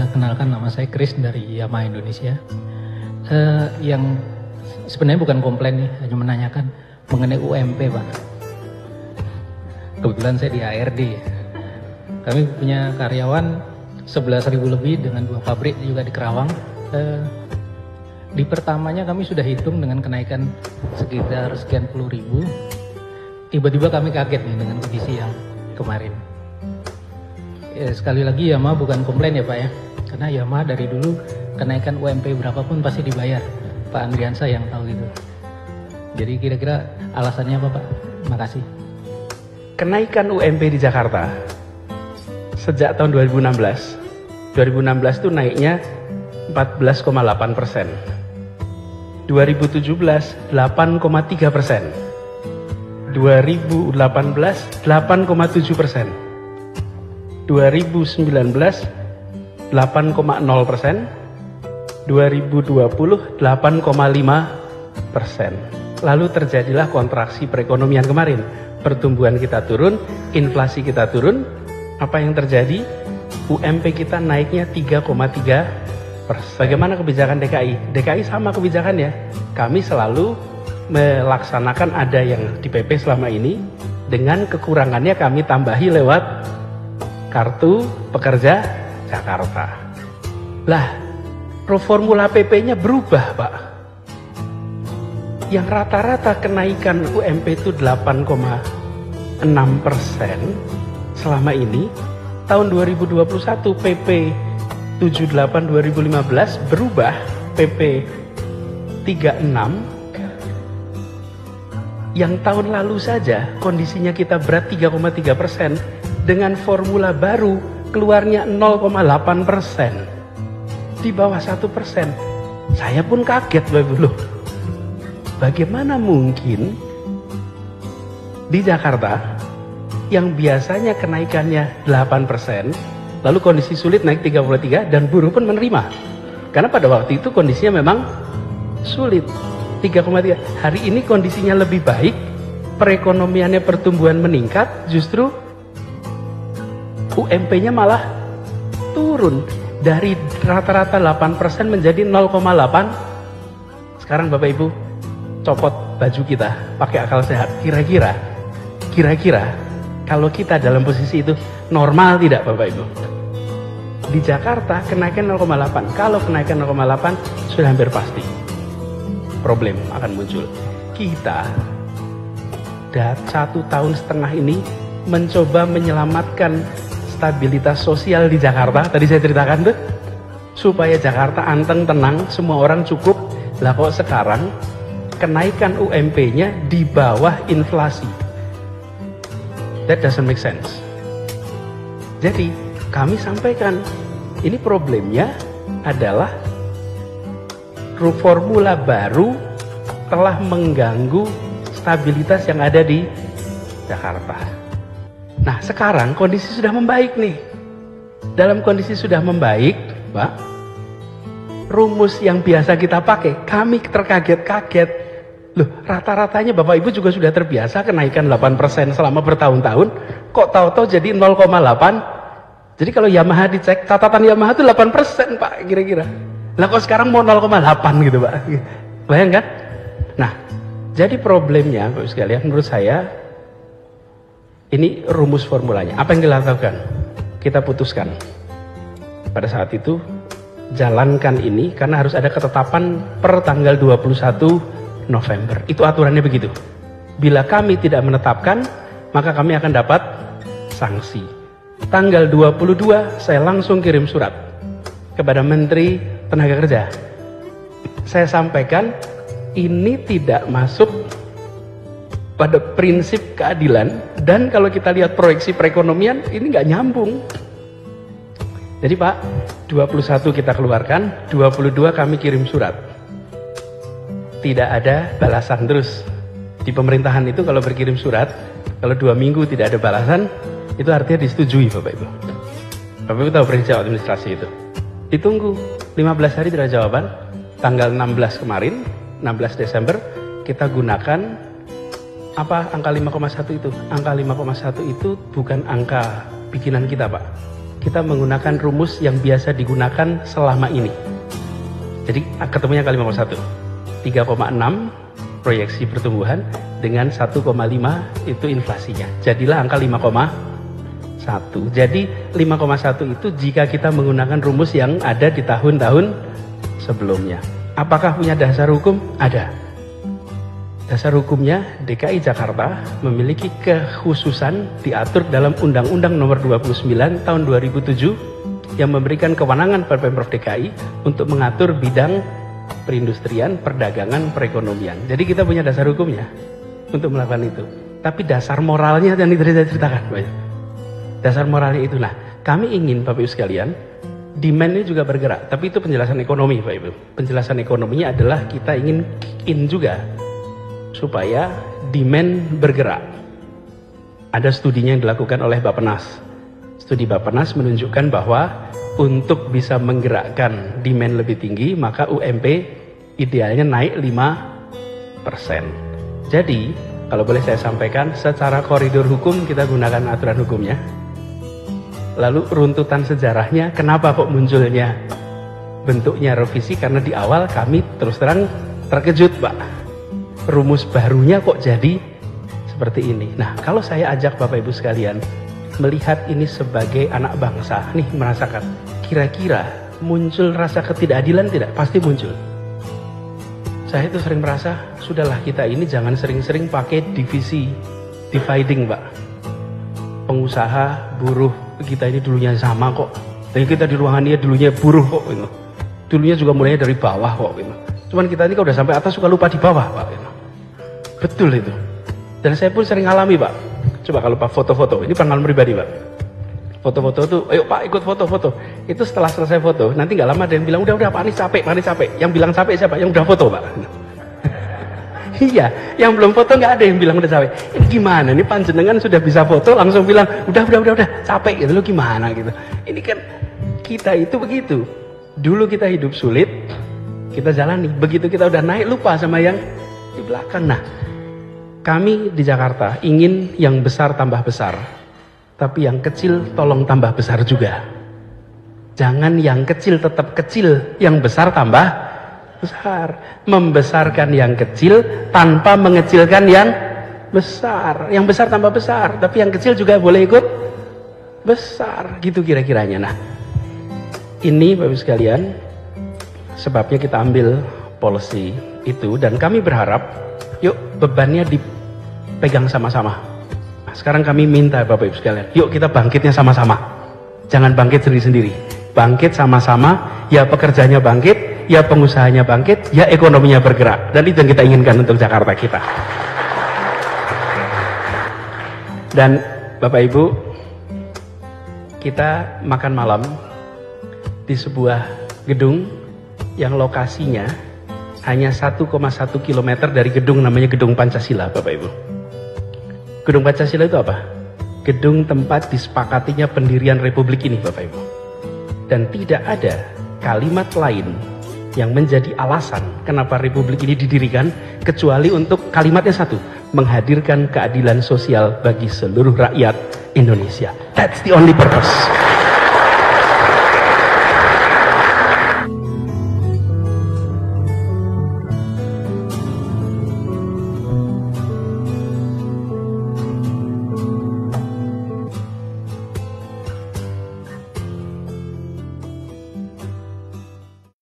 Kenalkan, nama saya Chris dari Yamaha Indonesia. Yang sebenarnya bukan komplain nih, hanya menanyakan mengenai UMP, Pak. Kebetulan saya di ARD. Kami punya karyawan 11.000 lebih dengan 2 pabrik juga di Kerawang. Di pertamanya kami sudah hitung dengan kenaikan sekitar sekian puluh ribu. Tiba-tiba kami kaget nih dengan kondisi yang kemarin. Sekali lagi Yamaha bukan komplain ya Pak ya, karena Yamaha dari dulu kenaikan UMP berapapun pasti dibayar. Pak Andriansa yang tahu itu. Jadi kira-kira alasannya apa Pak? Makasih. Kenaikan UMP di Jakarta sejak tahun 2016 itu naiknya 14,8%. 2017 8,3%. 2018 8,7%. 2019 8,0%, 2020 8,5%. Lalu terjadilah kontraksi perekonomian kemarin. Pertumbuhan kita turun, inflasi kita turun. Apa yang terjadi? UMP kita naiknya 3,3%. Bagaimana kebijakan DKI? DKI sama kebijakannya. Kami selalu melaksanakan ada yang di PP selama ini, dengan kekurangannya kami tambahi lewat Kartu Pekerja Jakarta. Lah, formula PP-nya berubah, Pak. Yang rata-rata kenaikan UMP itu 8,6% selama ini. Tahun 2021 PP 78 2015 berubah PP 36. Yang tahun lalu saja kondisinya kita berat 3,3%. Dengan formula baru keluarnya 0,8%, di bawah 1%. Saya pun kaget loh. Bagaimana mungkin di Jakarta yang biasanya kenaikannya 8%, lalu kondisi sulit naik 33 dan buruh pun menerima. Karena pada waktu itu kondisinya memang sulit. 3,3. Hari ini kondisinya lebih baik, perekonomiannya pertumbuhan meningkat, justru UMP-nya malah turun dari rata-rata 8% menjadi 0,8. Sekarang Bapak Ibu copot baju kita pakai akal sehat. Kira-kira kalau kita dalam posisi itu normal tidak Bapak Ibu? Di Jakarta kenaikan 0,8. Kalau kenaikan 0,8 sudah hampir pasti problem akan muncul. Kita 1,5 tahun ini mencoba menyelamatkan stabilitas sosial di Jakarta. Tadi saya ceritakan tuh, supaya Jakarta anteng, tenang, semua orang cukup. Lah kok sekarang kenaikan UMP-nya di bawah inflasi? That doesn't make sense. Jadi kami sampaikan, ini problemnya adalah formula baru telah mengganggu stabilitas yang ada di Jakarta. Nah sekarang kondisi sudah membaik nih. Dalam kondisi sudah membaik, Pak, rumus yang biasa kita pakai, kami terkaget-kaget. Loh, rata-ratanya Bapak Ibu juga sudah terbiasa kenaikan 8% selama bertahun-tahun. Kok tahu-tahu jadi 0,8? Jadi kalau Yamaha dicek, catatan Yamaha itu 8% Pak, kira-kira. Lah kok sekarang mau 0,8 gitu Pak. Bayangkan? Nah, jadi problemnya Bapak sekalian, menurut saya ini rumus formulanya. Apa yang dilakukan? Kita putuskan. Pada saat itu jalankan ini karena harus ada ketetapan per tanggal 21 November. Itu aturannya begitu. Bila kami tidak menetapkan, maka kami akan dapat sanksi. Tanggal 22 saya langsung kirim surat kepada Menteri Tenaga Kerja. Saya sampaikan ini tidak masuk pada prinsip keadilan, dan kalau kita lihat proyeksi perekonomian ini nggak nyambung. Jadi Pak, 21 kita keluarkan, 22 kami kirim surat. Tidak ada balasan terus. Di pemerintahan itu kalau berkirim surat, kalau 2 minggu tidak ada balasan, itu artinya disetujui Bapak Ibu. Bapak Ibu tahu prinsip administrasi itu. Ditunggu 15 hari tidak ada jawaban. Tanggal 16 kemarin, 16 Desember, kita gunakan apa angka 5,1 itu? Angka 5,1 itu bukan angka bikinan kita Pak. kita menggunakan rumus yang biasa digunakan selama ini. Jadi ketemunya kali 5,1. 3,6 proyeksi pertumbuhan dengan 1,5 itu inflasinya. Jadilah angka 5,1. Jadi 5,1 itu jika kita menggunakan rumus yang ada di tahun-tahun sebelumnya. Apakah punya dasar hukum? Ada. Dasar hukumnya DKI Jakarta memiliki kekhususan diatur dalam Undang-Undang Nomor 29 Tahun 2007 yang memberikan kewenangan pada Pemprov DKI untuk mengatur bidang perindustrian, perdagangan, perekonomian. Jadi kita punya dasar hukumnya untuk melakukan itu. Tapi dasar moralnya yang tadi saya ceritakan, Pak. Dasar moralnya itu, nah, kami ingin Bapak Ibu sekalian, demand ini juga bergerak. Tapi itu penjelasan ekonomi, Pak Ibu. Penjelasan ekonominya adalah kita ingin kick in juga supaya demand bergerak. Ada studinya yang dilakukan oleh Bappenas. Studi Bappenas menunjukkan bahwa untuk bisa menggerakkan demand lebih tinggi, maka UMP idealnya naik 5%. Jadi, kalau boleh saya sampaikan, secara koridor hukum kita gunakan aturan hukumnya. Lalu runtutan sejarahnya, kenapa kok munculnya bentuknya revisi? Karena di awal kami terus terang terkejut, Pak. Rumus barunya kok jadi seperti ini. Nah, kalau saya ajak Bapak Ibu sekalian melihat ini sebagai anak bangsa, nih merasakan, kira-kira muncul rasa ketidakadilan tidak? Pasti muncul. Saya itu sering merasa, sudahlah kita ini jangan sering-sering pakai divisi, dividing, Pak. Pengusaha, buruh, kita ini dulunya sama kok. Dan kita di ruangan ini dulunya buruh kok. Gitu. Dulunya juga mulainya dari bawah kok. Gitu. Cuman kita ini kalau udah sampai atas suka lupa di bawah, Pak. Gitu. Betul itu. Dan saya pun sering alami, Pak. Coba kalau Pak foto-foto, ini pengalaman pribadi, Pak. Foto-foto tuh, ayo Pak ikut foto-foto. Itu setelah selesai foto, nanti nggak lama ada yang bilang, udah Pak ini capek, Pak ini capek. Yang bilang capek siapa? Yang udah foto, Pak. Iya, yang belum foto nggak ada yang bilang udah capek. Ini gimana? Ini panjenengan sudah bisa foto, langsung bilang, udah, capek gitu. Lo gimana gitu? Ini kan kita itu begitu. Dulu kita hidup sulit, kita jalani. Begitu kita udah naik, lupa sama yang di belakang. Nah, kami di Jakarta ingin yang besar tambah besar, tapi yang kecil tolong tambah besar juga. Jangan yang kecil tetap kecil, yang besar tambah besar. Membesarkan yang kecil tanpa mengecilkan yang besar. Yang besar tambah besar, tapi yang kecil juga boleh ikut besar. Gitu kira-kiranya. Nah, ini Bapak Ibu sekalian, sebabnya kita ambil policy itu, dan kami berharap, yuk bebannya dipegang sama-sama. Nah, sekarang kami minta Bapak Ibu sekalian, yuk kita bangkitnya sama-sama. Jangan bangkit sendiri-sendiri. Bangkit sama-sama, ya pekerjanya bangkit, ya pengusahanya bangkit, ya ekonominya bergerak. Dan itu yang kita inginkan untuk Jakarta kita. Dan Bapak Ibu, kita makan malam di sebuah gedung yang lokasinya hanya 1,1 km dari gedung namanya Gedung Pancasila, Bapak Ibu. Gedung Pancasila itu apa? Gedung tempat disepakatinya pendirian Republik ini, Bapak Ibu. Dan tidak ada kalimat lain yang menjadi alasan kenapa Republik ini didirikan kecuali untuk kalimatnya satu, menghadirkan keadilan sosial bagi seluruh rakyat Indonesia. That's the only purpose.